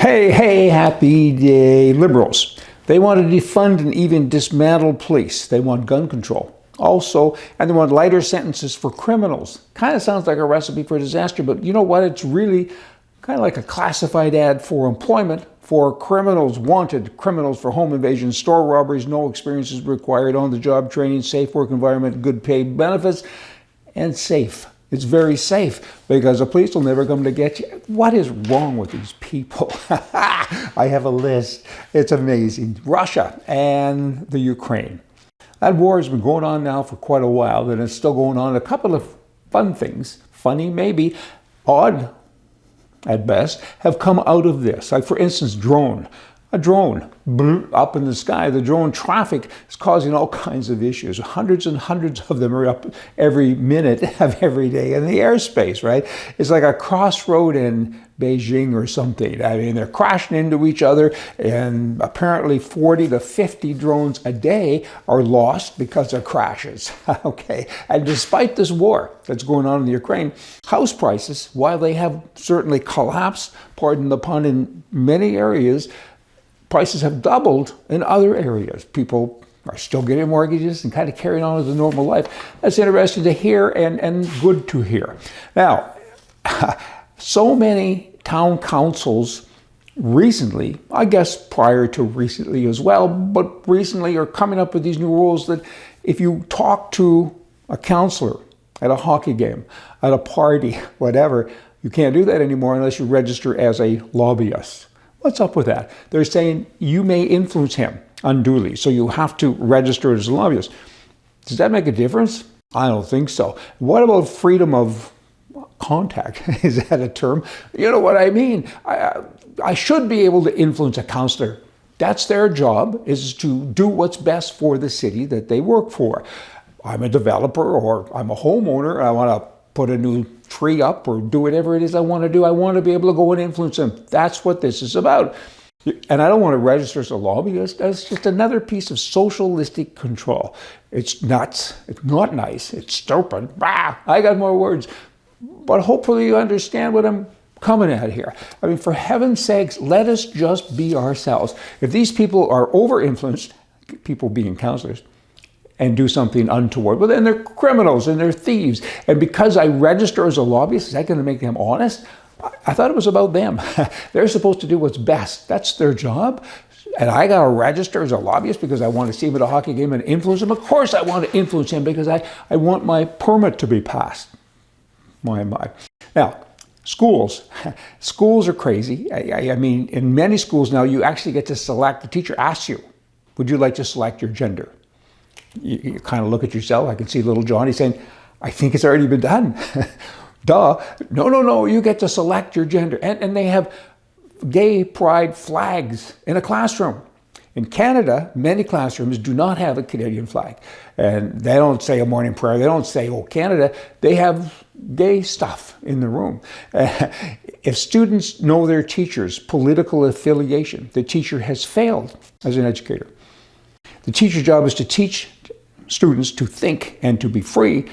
Hey, happy day, liberals. They want to defund and even dismantle police. They want gun control. Also, and they want lighter sentences for criminals. Kind of sounds like a recipe for disaster, but you know what? It's really kind of like a classified ad for employment for criminals, wanted criminals for home invasions, store robberies, no experiences required, on-the-job training, safe work environment, good pay, benefits, and safe. It's very safe because the police will never come to get you. What is wrong with these people? I have a list. It's amazing. Russia and the Ukraine. That war has been going on now for quite a while, and it's still going on. A couple of fun things, funny maybe, odd at best, have come out of this. Like for instance, a drone up in the sky. The drone traffic is causing all kinds of issues. Hundreds and hundreds of them are up every minute of every day in the airspace, right? It's like a crossroad in Beijing or something. I mean, they're crashing into each other, and apparently 40 to 50 drones a day are lost because of crashes. Okay, and despite this war that's going on in the Ukraine, house prices, while they have certainly collapsed, pardon the pun, in many areas, prices have doubled in other areas. People are still getting mortgages and kind of carrying on with a normal life. That's interesting to hear and good to hear. Now, so many town councils recently, I guess prior to recently as well, but recently are coming up with these new rules that if you talk to a councillor at a hockey game, at a party, whatever, you can't do that anymore unless you register as a lobbyist. What's up with that? They're saying you may influence him unduly, so you have to register as a lobbyist. Does that make a difference? I don't think so. What about freedom of contact? Is that a term? You know what I mean? I should be able to influence a councillor. That's their job, is to do what's best for the city that they work for. I'm a developer or I'm a homeowner. I want to put a new tree up or do whatever it is I want to do. I want to be able to go and influence them. That's what this is about. And I don't want to register as a lobbyist. That's just another piece of socialistic control. It's nuts. It's not nice. It's stupid. I got more words. But hopefully you understand what I'm coming at here. I mean, for heaven's sakes, let us just be ourselves. If these people are over-influenced, people being counselors, and do something untoward, well, then they're criminals and they're thieves. And because I register as a lobbyist, is that going to make them honest? I thought it was about them. They're supposed to do what's best. That's their job. And I got to register as a lobbyist because I want to see him at a hockey game and influence him. Of course I want to influence him because I want my permit to be passed. My. Now, schools. Schools are crazy. I mean, in many schools now, you actually get to select. The teacher asks you, would you like to select your gender? You kind of look at yourself. I can see little Johnny saying, I think it's already been done. Duh. No, you get to select your gender. And they have gay pride flags in a classroom. In Canada, many classrooms do not have a Canadian flag. And they don't say a morning prayer. They don't say, oh, Canada. They have gay stuff in the room. If students know their teacher's political affiliation, the teacher has failed as an educator. The teacher's job is to teach students to think and to be free.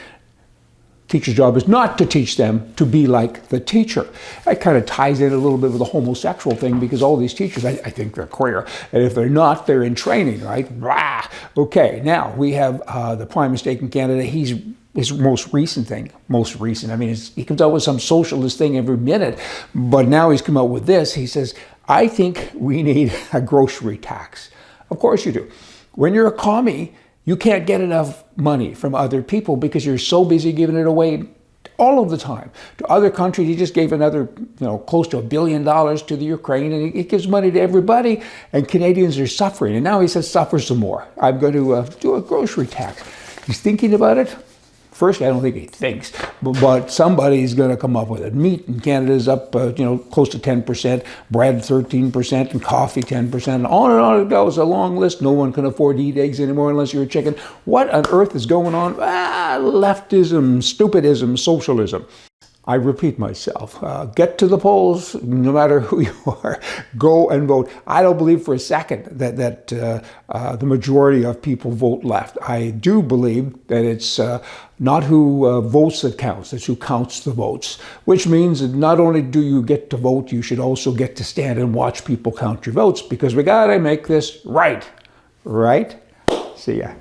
Teacher's job is not to teach them to be like the teacher. That kind of ties in a little bit with the homosexual thing because all these teachers, I think they're queer. And if they're not, they're in training, right? Rah! Okay, now we have the prime minister in Canada. His most recent, I mean, he comes out with some socialist thing every minute, but now he's come out with this. He says, I think we need a grocery tax. Of course you do. When you're a commie, you can't get enough money from other people because you're so busy giving it away all of the time. To other countries, he just gave another, close to $1 billion to the Ukraine, and he gives money to everybody, and Canadians are suffering. And now he says, suffer some more. I'm going to do a grocery tax. He's thinking about it. First, I don't think he thinks, but somebody's going to come up with it. Meat in Canada is up, close to 10%, bread 13%, and coffee 10%. And on it goes, a long list. No one can afford to eat eggs anymore unless you're a chicken. What on earth is going on? Leftism, stupidism, socialism. I repeat myself, get to the polls, no matter who you are, go and vote. I don't believe for a second that the majority of people vote left. I do believe that it's not who votes that counts, it's who counts the votes, which means that not only do you get to vote, you should also get to stand and watch people count your votes, because we gotta make this right, right? See ya.